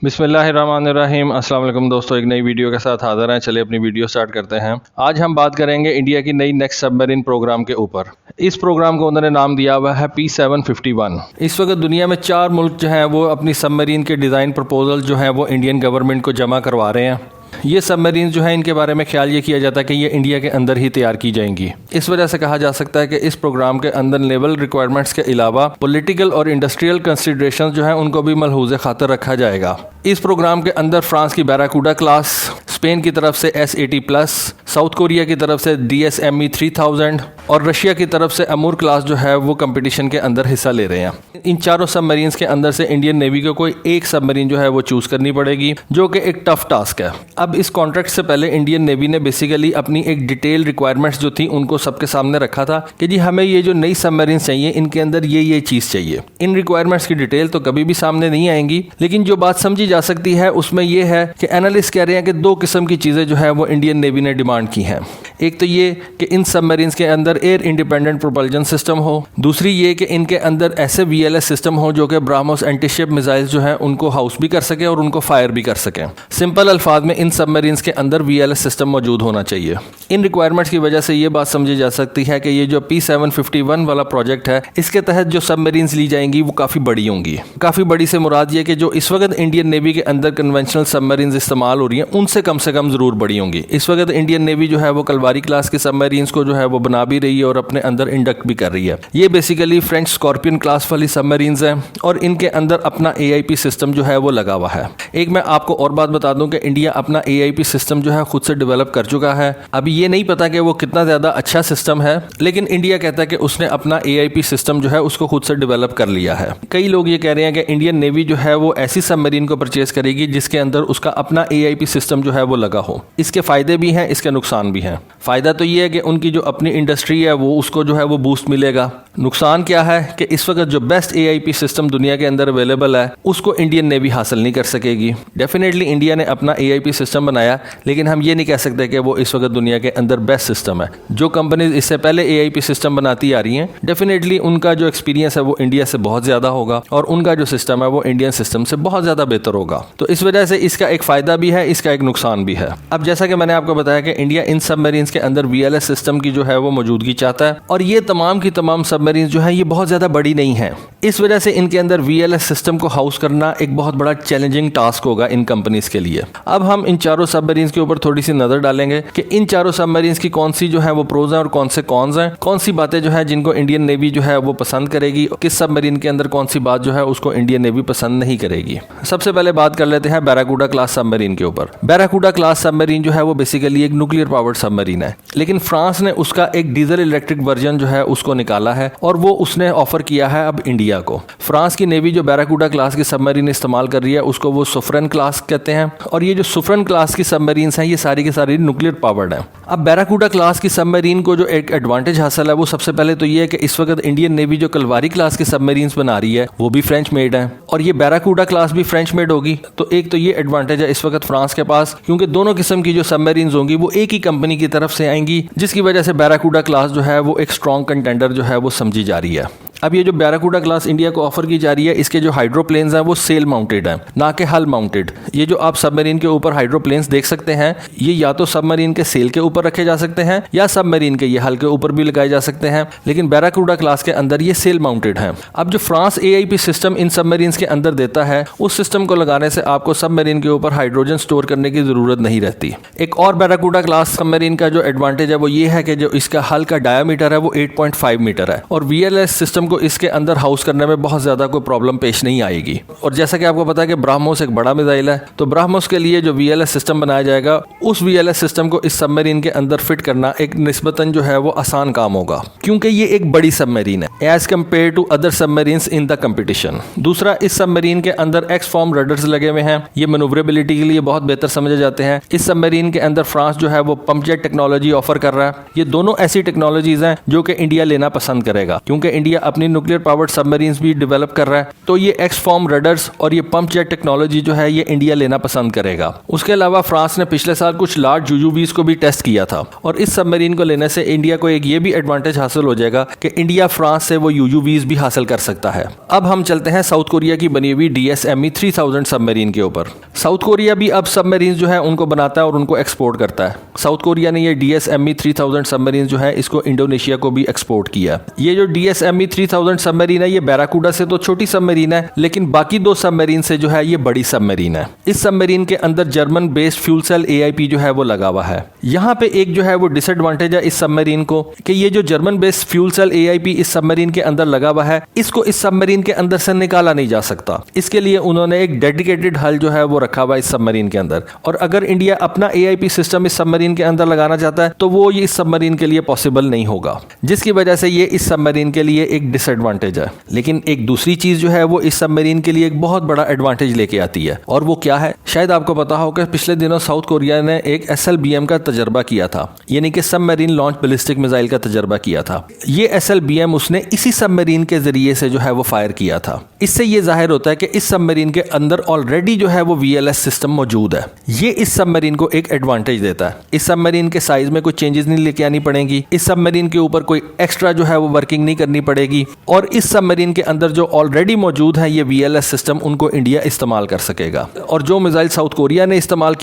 बिस्मिल्लाहिर्रहमानिर्रहीम। अस्सलाम वालेकुम दोस्तों, एक नई वीडियो के साथ हाज़िर हैं। चलिए अपनी वीडियो स्टार्ट करते हैं। आज हम बात करेंगे इंडिया की नई नेक्स्ट सबमरीन प्रोग्राम के ऊपर। इस प्रोग्राम को उन्होंने नाम दिया हुआ है P751। इस वक्त दुनिया में 4 मुल्क जो हैं वो अपनी सबमरीन के डिज़ाइन प्रपोजल जो हैं वो इंडियन गवर्नमेंट को जमा करवा रहे हैं। ये सबमरीन जो है इनके बारे में ख्याल ये किया जाता है कि ये इंडिया के अंदर ही तैयार की जाएंगी। इस वजह से कहा जा सकता है कि इस प्रोग्राम के अंदर नेवल रिक्वायरमेंट्स के अलावा पॉलिटिकल और इंडस्ट्रियल कंसिडरेशन जो है उनको भी मलहूज़ खातर रखा जाएगा। इस प्रोग्राम के अंदर फ्रांस की बैराकूडा क्लास, स्पेन की तरफ से S80+, साउथ कोरिया की तरफ से DSME 3000 और रशिया की तरफ से अमूर क्लास जो है वो कंपटीशन के अंदर हिस्सा ले रहे हैं। इन चारों सबमरीन्स के अंदर से इंडियन नेवी को कोई एक सबमरीन जो है वो चूज़ करनी पड़ेगी, जो कि एक टफ टास्क है। अब इस कॉन्ट्रैक्ट से पहले इंडियन नेवी ने बेसिकली अपनी एक डिटेल रिक्वायरमेंट्स जो थी उनको सबके सामने रखा था कि जी हमें ये जो नई सबमरीन चाहिए इनके अंदर ये चीज़ चाहिए। इन रिक्वायरमेंट्स की डिटेल तो कभी भी सामने नहीं आएंगी, लेकिन जो बात समझी जा सकती है उसमें यह है कि एनालिस्ट कह रहे हैं कि 2 किस्म की चीज़ें जो है वो इंडियन नेवी ने डिमांड की हैं। एक तो ये कि इन सबमरीन्स के अंदर एयर इंडिपेंडेंट प्रोपल्जन सिस्टम हो, दूसरी ये कि इनके अंदर ऐसे VLS सिस्टम हो जो कि ब्राह्मोस एंटीशिप मिसाइल्स जो हैं उनको हाउस भी कर सके और उनको फायर भी कर सकें। सिंपल अल्फाज में इन सबमरीन्स के अंदर VLS सिस्टम मौजूद होना चाहिए। इन रिक्वायरमेंट्स की वजह से ये बात समझी जा सकती है कि ये जो P751 वाला प्रोजेक्ट है इसके तहत जो सबमरीन्स ली जाएंगी वो काफ़ी बड़ी होंगी। काफ़ी बड़ी से मुराद ये कि जो इस वक्त इंडियन नेवी के अंदर कन्वेंशनल सबमरीन्स इस्तेमाल हो रही हैं उनसे कम से कम ज़रूर बड़ी होंगी। इस वक्त इंडियन नेवी जो है वो कलवारी क्लास के सबमरीन्स को जो है वो बना भी रही है और अपने अंदर इंडक्ट भी कर रही है। ये बेसिकली फ्रेंच स्कॉर्पियन क्लास वाली सबमरीन्स हैं और इनके अंदर अपना AIP सिस्टम जो है वो लगा हुआ है। एक मैं आपको और बात बता दूं कि इंडिया अपना AIP सिस्टम जो है खुद से डेवलप कर चुका है। अभी ये नहीं पता कि वो कितना ज़्यादा अच्छा सिस्टम है, लेकिन इंडिया कहता है कि उसने अपना AIP सिस्टम जो है उसको खुद से डेवलप कर लिया है। कई लोग ये कह रहे हैं कि इंडियन नेवी जो है वो ऐसी सबमरीन को परचेज करेगी जिसके अंदर उसका अपना AIP सिस्टम जो है वो लगा हो। इसके फ़ायदे भी हैं, इसके नुकसान भी हैं। फ़ायदा तो ये है कि उनकी जो अपनी इंडस्ट्री है वो उसको जो है वो बूस्ट मिलेगा। नुकसान क्या है कि इस वक्त जो बेस्ट AIP सिस्टम दुनिया के अंदर अवेलेबल है उसको इंडियन नेवी हासिल नहीं कर सकेगी। डेफिनेटली इंडिया ने अपना AIP सिस्टम बनाया, लेकिन हम ये नहीं कह सकते कि वो इस वक्त दुनिया के अंदर बेस्ट सिस्टम है। जो कंपनीज इससे पहले AIP सिस्टम बनाती आ रही हैं डेफिनेटली उनका जो एक्सपीरियंस है वो इंडिया से बहुत ज़्यादा होगा और उनका जो सिस्टम है वो इंडियन सिस्टम से बहुत ज़्यादा बेहतर होगा। तो इस वजह से इसका एक फ़ायदा भी है, इसका एक नुकसान भी है। अब जैसा कि मैंने आपको बताया कि इंडिया इन सबमरीन्स के अंदर VLS सिस्टम की जो है वो मौजूदगी चाहता है और ये तमाम की तमाम सबमरीन्स जो है ये बहुत ज़्यादा बड़ी नहीं है। इस वजह से इनके अंदर VLS सिस्टम को हाउस करना एक बहुत बड़ा चैलेंजिंग टास्क होगा इन कंपनीज के लिए। अब हम इन चारों सबमरीन्स के ऊपर थोड़ी सी नज़र डालेंगे कि इन चारों सबमरीन्स की कौन सी जो है वो प्रोज हैं और कौन से कॉन्स हैं, कौन सी बातें जो है जिनको इंडियन नेवी जो है वो पसंद करेगी, किस सबमरीन के अंदर कौन सी बात जो है उसको इंडियन नेवी पसंद नहीं करेगी। सबसे पहले बात कर लेते हैं बैराकूडा क्लास सबमरीन के ऊपर। बैराकूडा क्लास सबमरीन जो है वो बेसिकली एक न्यूक्लियर पावर्ड सबमरीन है, लेकिन फ्रांस ने उसका एक डीजल इलेक्ट्रिक वर्जन जो है उसको निकाला है और वो उसने ऑफर किया है अब इंडिया को। फ्रांस की नेवी जो बैराकूडा क्लास की सबमरीन इस्तेमाल कर रही है उसको वो सुफ्रन क्लास कहते हैं और ये जो सुफ्रन क्लास की सबमरीन्स हैं ये सारी की सारी न्यूक्लियर पावर्ड हैं। अब बैराकूडा क्लास की सबमरीन को जो एक एडवांटेज हासिल है वो सबसे पहले तो ये है कि इस वक्त इंडियन नेवी जो कलवारी क्लास की सबमरीन्स बना रही है वो भी फ्रेंच मेड है और ये बैराकूडा क्लास भी फ्रेंच मेड होगी। तो एक तो ये एडवांटेज है इस वक्त फ्रांस के पास, क्योंकि दोनों किस्म की जो सबमरीन्स होंगी वो एक ही कंपनी की तरफ से आएंगी, जिसकी वजह से बैराकूडा क्लास जो है वो एक स्ट्रॉन्ग कंटेंडर जो है वो समझी जा रही है। अब ये जो बैराकूडा क्लास इंडिया को ऑफर की जा रही है इसके जो हाइड्रोप्लेन्स हैं वो सेल माउंटेड हैं, ना कि हल माउंटेड। ये जो आप सबमरीन के ऊपर हाइड्रोप्लेन्स देख सकते हैं ये या तो सबमरीन के सेल के ऊपर रखे जा सकते हैं या सबमरीन के ये हल के ऊपर भी लगाए जा सकते हैं, लेकिन बैराकूडा क्लास के अंदर ये सेल माउंटेड हैं। अब जो France AIP system in submarines के अंदर देता है उस सिस्टम को लगाने से आपको सबमरीन के ऊपर हाइड्रोजन स्टोर करने की जरूरत नहीं रहती। एक और बैराकूडा क्लास सबमरीन का जो एडवांटेज है वो ये है कि जो इसका हल का डायामीटर है वो 8.5 मीटर है और VLS सिस्टम को इसके अंदर हाउस करने में बहुत ज्यादा कोई प्रॉब्लम पेश नहीं आएगी। और जैसा कि आपको पता है कि ब्राह्मोस एक बड़ा मिसाइल है, तो ब्राह्मोस के लिए जो VLS सिस्टम बनाया जाएगा उस VLS सिस्टम को इस सबमरीन के अंदर फिट करना एक निस्बतन जो है वो आसान काम होगा, क्योंकि ये एक बड़ी सबमरीन है as compare to other submarines in the competition. दूसरा, इस सबमरीन के अंदर एक्स फॉर्म रडर्स लगे हुए हैं, ये मैन्युवरेबिलिटी के लिए बहुत बेहतर समझे जाते हैं। इस सबमरीन के अंदर फ्रांस जो है वो पंप जेट टेक्नोलॉजी ऑफर कर रहा है। ये दोनों ऐसी टेक्नोलॉजीज हैं जो कि इंडिया लेना पसंद करेगा, क्योंकि इंडिया अपनी न्यूक्लियर पावर्ड सबमरीन्स भी डेवलप कर रहा है, तो ये एक्स फॉर्म रडर्स और ये पंप जेट टेक्नोलॉजी जो है ये इंडिया लेना पसंद करेगा। उसके अलावा फ्रांस ने पिछले साल कुछ लार्ज यूयूवीज को भी टेस्ट किया था और इस सबमरीन को लेने से इंडिया को एक ये भी एडवांटेज हासिल हो जाएगा कि इंडिया फ्रांस से वो यूयूवीज भी हासिल कर सकता है। अब हम चलते हैं साउथ कोरिया की बनी हुई DSME 3000 सबमरीन के ऊपर। साउथ कोरिया भी अब सबमरीन जो है उनको बनाता है और उनको एक्सपोर्ट करता है। साउथ कोरिया ने ये DSME 3000 सबमरीन जो है इसको इंडोनेशिया को भी एक्सपोर्ट किया। ये जो DSME 3000 सबमरीन है ये बैराकूडा से तो छोटी सबमरीन है, लेकिन बाकी दो सबमरीन से जो है ये बड़ी सबमरीन है। इस सबमरीन के अंदर German based fuel cell AIP जो है वो लगा हुआ है। यहाँ पे एक जो है वो डिसएडवांटेज है इस सबमरीन को कि ये जो German based fuel cell AIP इस सबमरीन के अंदर लगा हुआ है, इसको इस सबमरीन के अंदर से निकाला नहीं जा सकता। इसके लिए उन्होंने एक डेडिकेटेड हल जो है वो रखा हुआ है इस सबमरीन के अंदर, और अगर इंडिया अपना AIP सिस्टम इस सबमरीन के अंदर लगाना चाहता है तो वो ये इस सबमरीन के लिए पॉसिबल नहीं होगा, जिसकी वजह से ये इस सबमरीन के लिए एक डिसएडवांटेज है। लेकिन एक दूसरी चीज जो है वो इस सबमरीन के लिए एक बहुत बड़ा एडवांटेज लेके आती है, और वो क्या है, शायद आपको पता हो कि पिछले दिनों साउथ कोरिया ने एक SLBM का तजर्बा किया था, यानी कि सबमरीन लॉन्च बैलिस्टिक मिसाइल का तजर्बा किया था। ये SLBM उसने इसी सबमरीन के जरिए से जो है वो फायर किया था। इससे ये जाहिर होता है कि इस सबमरीन के अंदर ऑलरेडी जो है वो VLS सिस्टम मौजूद है। ये इस सबमरीन को एक एडवांटेज देता है। इस सबमरीन के साइज में कोई चेंजेस नहीं लेके आनी पड़ेगी, इस सबमरीन के ऊपर कोई एक्स्ट्रा जो है वो वर्किंग नहीं करनी पड़ेगी, और इस सबमरीन के अंदर जो ऑलरेडी मौजूद है ये VLS सिस्टम उनको इंडिया इस्तेमाल कर सकेगा। और जो मिसाइल साउथ कोरिया ने इस्तेमाल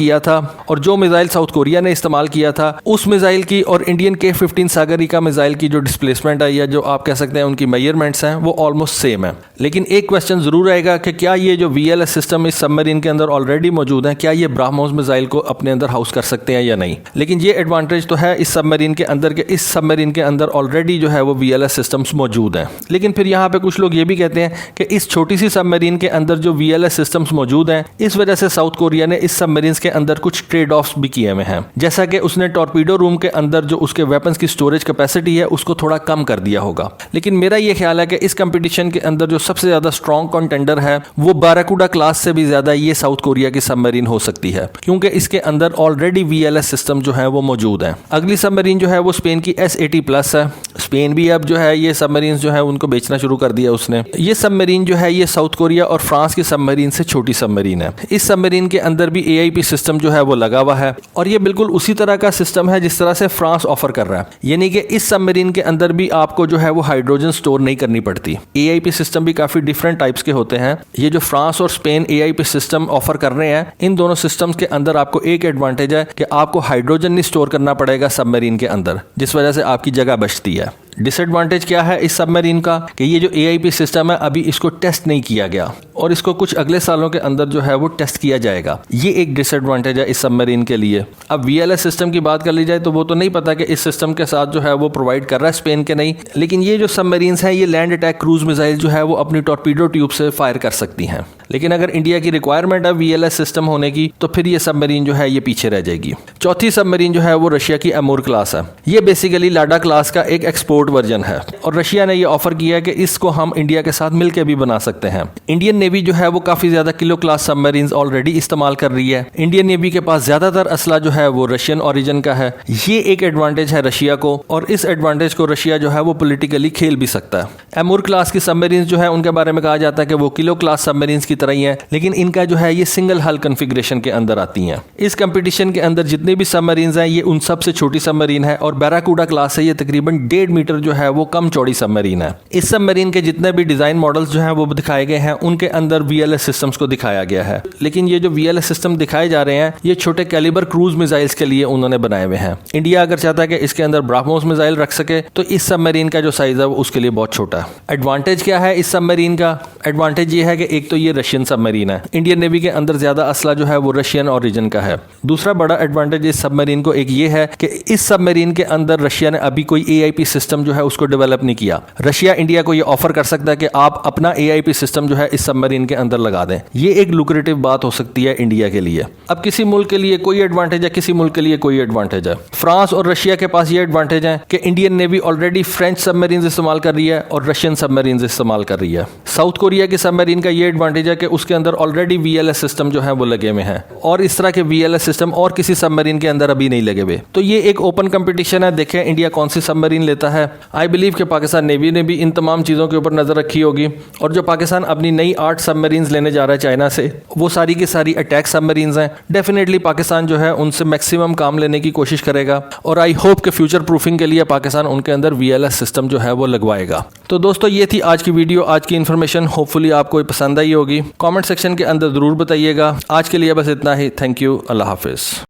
किया था उस मिसाइल की और इंडियन K-15 सागरिका मिसाइल की जो डिस्प्लेसमेंट है या जो आप कह सकते हैं उनकी मेजरमेंट्स हैं वो ऑलमोस्ट सेम है। लेकिन एक क्वेश्चन जरूर आएगा कि क्या ये जो VLS सिस्टम इस सबमरीन के अंदर ऑलरेडी मौजूद है, क्या ये ब्राह्मोस मिसाइल को अपने अंदर हाउस कर सकते हैं या नहीं। लेकिन ये एडवांटेज तो है इस सबमरीन के अंदर के इस सबमरीन के अंदर ऑलरेडी जो है वो VLS सिस्टम्स मौजूद हैं। लेकिन फिर यहाँ पे कुछ लोग ये भी कहते हैं कि इस छोटी सी सबमरीन के अंदर जो VLS सिस्टम्स मौजूद हैं, इस वजह से साउथ कोरिया ने इस सबमरीन के अंदर कुछ ट्रेड ऑफ्स भी किए हुए हैं, जैसा कि उसने टॉर्पीडो रूम के अंदर जो उसके वेपन्स की स्टोरेज कैपेसिटी है उसको थोड़ा कम कर दिया होगा। लेकिन मेरा ये ख्याल है कि इस कंपटीशन के अंदर जो सबसे ज्यादा स्ट्रॉन्ग कंटेंडर है वो बैराकूडा क्लास से भी ज्यादा ये साउथ कोरिया की सबमरीन हो सकती है, क्योंकि इसके अंदर ऑलरेडी VLS सिस्टम जो है वो मौजूद है। अगली सबमरीन जो है वो स्पेन की S80+ है। स्पेन भी अब जो है ये सबमरीन जो है उनको बेचना शुरू कर दिया उसने। ये सबमरीन जो है ये साउथ कोरिया और फ्रांस की सबमरीन से छोटी सबमरीन है। इस सबमरीन के अंदर भी AIP सिस्टम जो है वो लगा हुआ है, और ये बिल्कुल उसी तरह का सिस्टम है जिस तरह से फ्रांस ऑफर कर रहा है, यानी कि इस सबमरीन के अंदर भी आपको जो है वो हाइड्रोजन स्टोर नहीं करनी पड़ती। AIP सिस्टम भी काफी डिफरेंट टाइप्स के होते हैं। ये जो फ्रांस और स्पेन AIP सिस्टम ऑफर कर रहे हैं, इन दोनों सिस्टम्स के अंदर आपको एक एडवांटेज है कि आपको हाइड्रोजन नहीं स्टोर करना पड़ेगा सबमरीन के अंदर, जिस वजह से आपकी जगह बचती है। डिसएडवांटेज क्या है इस सबमरीन का कि ये जो AIP सिस्टम है अभी इसको टेस्ट नहीं किया गया, और इसको कुछ अगले सालों के अंदर जो है वो टेस्ट किया जाएगा। ये एक डिसएडवांटेज है इस सबमरीन के लिए। अब VLS सिस्टम की बात कर ली जाए तो वो तो नहीं पता कि इस सिस्टम के साथ जो है वो प्रोवाइड कर रहा है स्पेन के नहीं, लेकिन ये जो सबमरीन्स हैं ये लैंड अटैक क्रूज मिसाइल जो है वो अपनी टॉर्पीडो ट्यूब से फायर कर सकती हैं। लेकिन अगर इंडिया की रिक्वायरमेंट है VLS सिस्टम होने की तो फिर ये सबमरीन जो है ये पीछे रह जाएगी। चौथी सबमरीन जो है वो रशिया की अमूर क्लास है। ये बेसिकली लाडा क्लास का एक एक्सपोर्ट वर्जन है, और रशिया ने ये ऑफर किया है कि इसको हम इंडिया के साथ मिलकर भी बना सकते हैं। इंडियन नेवी जो है वो काफी ज्यादा किलो क्लास सबमरीन्स ऑलरेडी इस्तेमाल कर रही है। इंडियन नेवी के पास ज्यादातर असला जो है वो रशियन ओरिजिन का है। ये एक एडवांटेज है रशिया को, और इस एडवांटेज को रशिया जो है वो पॉलिटिकली खेल भी सकता है। अमूर क्लास की सबमरीन्स जो है उनके बारे में कहा जाता है कि वो किलो क्लास सबमरीन्स की तरह ही है, लेकिन इनका जो है ये सिंगल हल कॉन्फ़िगरेशन के अंदर आती हैं। इस कंपटीशन के अंदर जितने भी सबमरीन्स हैं ये उन सबसे छोटी सबमरीन है, और बैराकूडा क्लास है ये तकरीबन 1.5 मीटर जो है वो कम चौड़ी सबमरीन है। इस सबमरीन के जितने भी डिजाइन मॉडल्स जो हैं वो दिखाए गए हैं उनके अंदर VLS सिस्टम्स को दिखाया गया है, लेकिन ये जो VLS सिस्टम दिखाए जा रहे हैं ये छोटे कैलिबर क्रूज मिसाइल्स के लिए उन्होंने बनाए हुए हैं। इंडिया अगर चाहता है कि इसके अंदर ब्राह्मोस मिसाइल रख सके तो इस सबमरीन का जो साइज है वो उसके लिए बहुत छोटा है। एडवांटेज क्या है इस सबमरीन का? एडवांटेज ये है कि एक तो ये रशियन सबमरीन है, इंडियन नेवी के अंदर ज्यादा असला जो है वो रशियन ओरिजिन का है। दूसरा बड़ा एडवांटेज इस सबमरीन को एक ये है कि इस सबमरीन के अंदर रशिया ने अभी कोई AIP सिस्टम जो है उसको डेवलप नहीं किया। रशिया इंडिया को ये ऑफर कर सकता है कि आप अपना AIP सिस्टम जो है इस सबमरीन के अंदर लगा दें। ये एक लुक्रेटिव बात हो सकती है इंडिया के लिए। अब किसी मुल्क के लिए कोई एडवांटेज है, किसी मुल्क के लिए कोई एडवांटेज है। फ्रांस और रशिया के पास ये एडवांटेज है कि Indian navy already French submarine इस्तेमाल कर रही है और रशियन सबमरीन इस्तेमाल कर रही है। साउथ कोरिया की सबमरीन का ये एडवांटेज है कि उसके अंदर ऑलरेडी VLS सिस्टम जो है वो लगे हुए हैं, और इस तरह के VLS सिस्टम और किसी सबमरीन के अंदर अभी नहीं लगे हुए। तो ये एक ओपन कंपटीशन है, देखें इंडिया कौन सी सबमरीन लेता है। आई बिलीव कि पाकिस्तान नेवी ने भी इन तमाम चीज़ों के ऊपर नज़र रखी होगी, और जो पाकिस्तान अपनी नई 8 सबमरीन्स लेने जा रहा है चाइना से, वो सारी की सारी अटैक सबमरीन्स हैं। डेफिनेटली पाकिस्तान जो है उनसे मैक्सिमम काम लेने की कोशिश करेगा, और आई होप कि फ्यूचर प्रूफिंग के लिए पाकिस्तान उनके अंदर VLS सिस्टम जो है वो लगवाएगा। तो दोस्तों ये थी आज की वीडियो, आज की इन्फॉर्मेशन। होपफुली आपको पसंद आई होगी। कमेंट सेक्शन के अंदर ज़रूर बताइएगा। आज के लिए बस इतना ही। Thank you. अल्लाह हाफिज़।